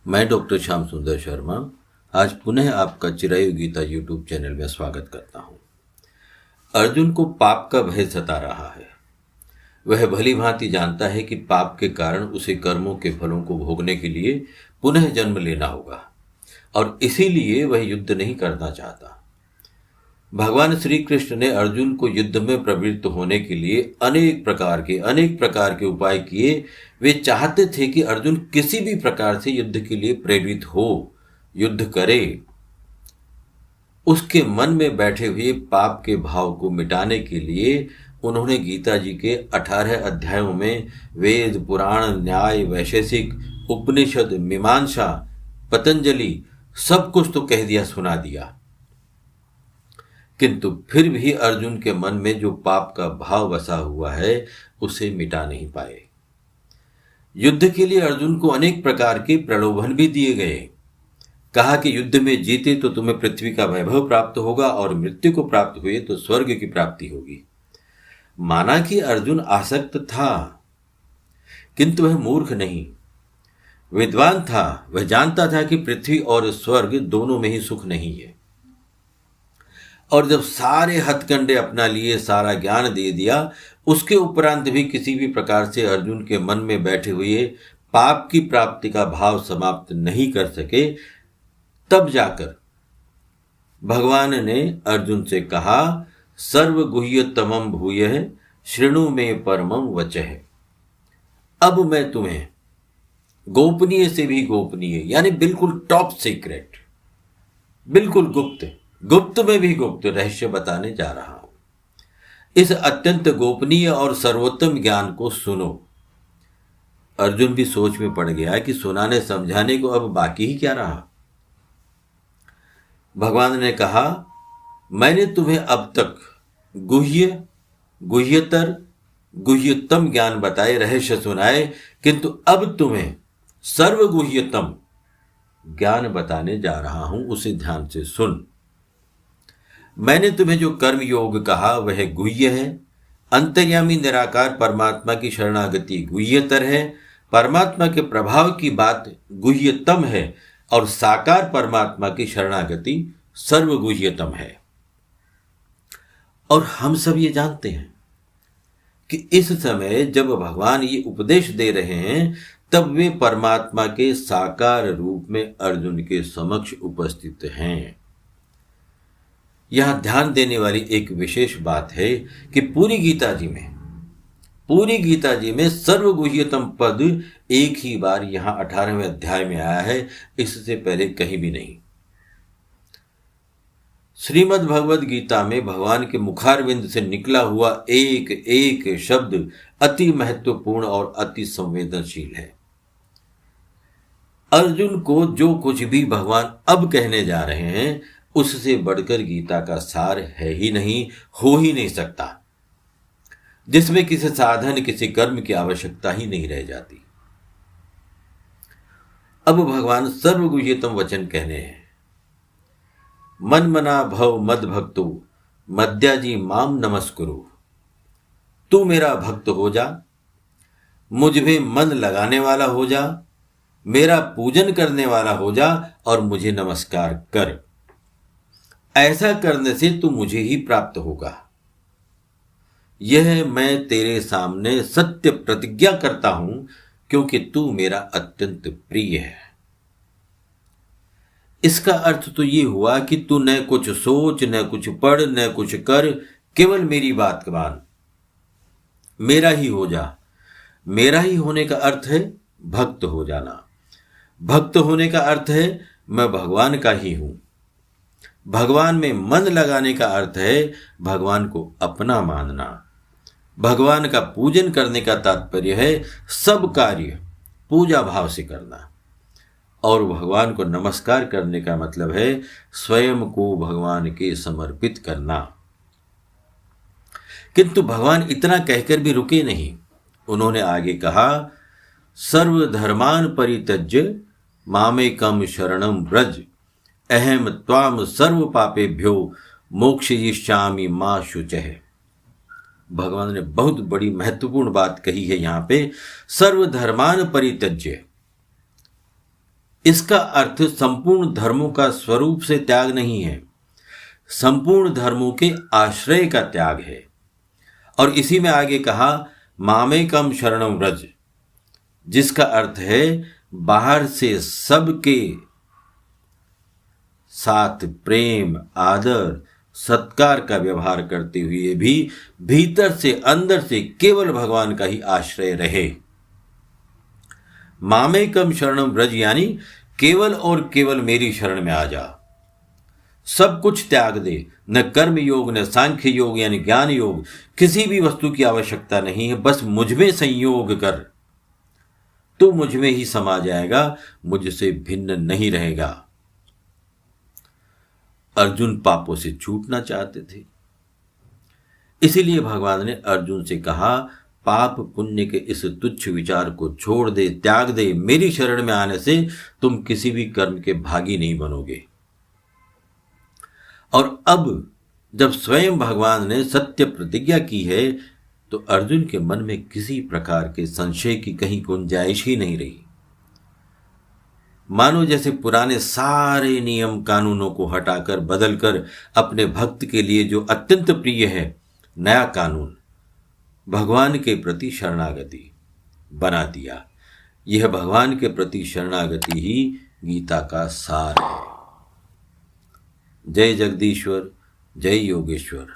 मैं डॉक्टर श्याम सुंदर शर्मा आज पुनः आपका चिरायु गीता यूट्यूब चैनल में स्वागत करता हूँ। अर्जुन को पाप का भय सता रहा है। वह भली भांति जानता है कि पाप के कारण उसे कर्मों के फलों को भोगने के लिए पुनः जन्म लेना होगा और इसीलिए वह युद्ध नहीं करना चाहता। भगवान श्री कृष्ण ने अर्जुन को युद्ध में प्रवृत्त होने के लिए अनेक प्रकार के उपाय किए। वे चाहते थे कि अर्जुन किसी भी प्रकार से युद्ध के लिए प्रेरित हो, युद्ध करे। उसके मन में बैठे हुए पाप के भाव को मिटाने के लिए उन्होंने गीता जी के 18 अध्यायों में वेद, पुराण, न्याय, वैशेषिक, उपनिषद, मीमांसा, पतंजलि सब कुछ तो कह दिया, सुना दिया, किंतु फिर भी अर्जुन के मन में जो पाप का भाव बसा हुआ है उसे मिटा नहीं पाए। युद्ध के लिए अर्जुन को अनेक प्रकार के प्रलोभन भी दिए गए। कहा कि युद्ध में जीते तो तुम्हें पृथ्वी का वैभव प्राप्त होगा और मृत्यु को प्राप्त हुए तो स्वर्ग की प्राप्ति होगी। माना कि अर्जुन आसक्त था, किंतु वह मूर्ख नहीं, विद्वान था। वह जानता था कि पृथ्वी और स्वर्ग दोनों में ही सुख नहीं है। और जब सारे हथकंडे अपना लिए, सारा ज्ञान दे दिया, उसके उपरांत भी किसी भी प्रकार से अर्जुन के मन में बैठे हुए पाप की प्राप्ति का भाव समाप्त नहीं कर सके, तब जाकर भगवान ने अर्जुन से कहा, सर्वगुह्यतमं भूयः शृणु मे परमं वचः। अब मैं तुम्हें गोपनीय से भी गोपनीय, यानी बिल्कुल टॉप सीक्रेट, बिल्कुल गुप्त में भी गुप्त रहस्य बताने जा रहा हूं। इस अत्यंत गोपनीय और सर्वोत्तम ज्ञान को सुनो। अर्जुन भी सोच में पड़ गया कि सुनाने समझाने को अब बाकी ही क्या रहा। भगवान ने कहा, मैंने तुम्हें अब तक गुह्यतर, गुह्यतम ज्ञान बताए, रहस्य सुनाए, किंतु अब तुम्हें सर्वगुह्यतम ज्ञान बताने जा रहा हूं, उसे ध्यान से सुन। मैंने तुम्हें जो कर्म योग कहा वह गुह्य है। अंतर्यामी निराकार परमात्मा की शरणागति गुह्यतर है। परमात्मा के प्रभाव की बात गुह्यतम है और साकार परमात्मा की शरणागति सर्वगुह्यतम है। और हम सब ये जानते हैं कि इस समय जब भगवान ये उपदेश दे रहे हैं तब वे परमात्मा के साकार रूप में अर्जुन के समक्ष उपस्थित हैं। यहां ध्यान देने वाली एक विशेष बात है कि पूरी गीता जी में सर्वगुह्यतम पद एक ही बार यहां 18वें अध्याय में आया है, इससे पहले कहीं भी नहीं। श्रीमद् भगवद गीता में भगवान के मुखारविंद से निकला हुआ एक एक शब्द अति महत्वपूर्ण और अति संवेदनशील है। अर्जुन को जो कुछ भी भगवान अब कहने जा रहे हैं उससे बढ़कर गीता का सार है ही नहीं, हो ही नहीं सकता, जिसमें किसी साधन, किसी कर्म की आवश्यकता ही नहीं रह जाती। अब भगवान सर्वगुह्यतम वचन कहने हैं। मन मना भव मद भक्तो मद्याजी माम नमस्कुरु। तू मेरा भक्त हो जा, मुझ में मन लगाने वाला हो जा, मेरा पूजन करने वाला हो जा और मुझे नमस्कार कर। ऐसा करने से तू मुझे ही प्राप्त होगा। यह मैं तेरे सामने सत्य प्रतिज्ञा करता हूं, क्योंकि तू मेरा अत्यंत प्रिय है। इसका अर्थ तो ये हुआ कि तू न कुछ सोच, न कुछ पढ़, न कुछ कर, केवल मेरी बात मान, मेरा ही हो जा। मेरा ही होने का अर्थ है भक्त हो जाना। भक्त होने का अर्थ है मैं भगवान का ही हूं। भगवान में मन लगाने का अर्थ है भगवान को अपना मानना। भगवान का पूजन करने का तात्पर्य है सब कार्य पूजा भाव से करना। और भगवान को नमस्कार करने का मतलब है स्वयं को भगवान के समर्पित करना। किंतु भगवान इतना कहकर भी रुके नहीं। उन्होंने आगे कहा, सर्वधर्मान परित्यज्य मामेकम शरणं व्रज अहम त्वाम सर्व पापेभ्यो मोक्षयिष्यामि मा शुचः। भगवान ने बहुत बड़ी महत्वपूर्ण बात कही है यहां पे। सर्वधर्मान परित्यज्य, इसका अर्थ संपूर्ण धर्मों का स्वरूप से त्याग नहीं है, संपूर्ण धर्मों के आश्रय का त्याग है। और इसी में आगे कहा मामेकम शरणम व्रज, जिसका अर्थ है बाहर से सबके साथ प्रेम, आदर, सत्कार का व्यवहार करते हुए भी भीतर से, अंदर से केवल भगवान का ही आश्रय रहे। मामेकम शरणम व्रज यानी केवल और केवल मेरी शरण में आ जा, सब कुछ त्याग दे। न कर्म योग, न सांख्य योग यानी ज्ञान योग, किसी भी वस्तु की आवश्यकता नहीं है, बस मुझ में संयोग कर, तो मुझ में ही समा जाएगा, मुझसे भिन्न नहीं रहेगा। अर्जुन पापों से छूटना चाहते थे, इसीलिए भगवान ने अर्जुन से कहा पाप पुण्य के इस तुच्छ विचार को छोड़ दे, त्याग दे। मेरी शरण में आने से तुम किसी भी कर्म के भागी नहीं बनोगे। और अब जब स्वयं भगवान ने सत्य प्रतिज्ञा की है तो अर्जुन के मन में किसी प्रकार के संशय की कहीं गुंजाइश ही नहीं रही। मानो जैसे पुराने सारे नियम कानूनों को हटाकर बदलकर अपने भक्त के लिए जो अत्यंत प्रिय है नया कानून, भगवान के प्रति शरणागति बना दिया। यह भगवान के प्रति शरणागति ही गीता का सार है। जय जगदीश्वर, जय योगेश्वर।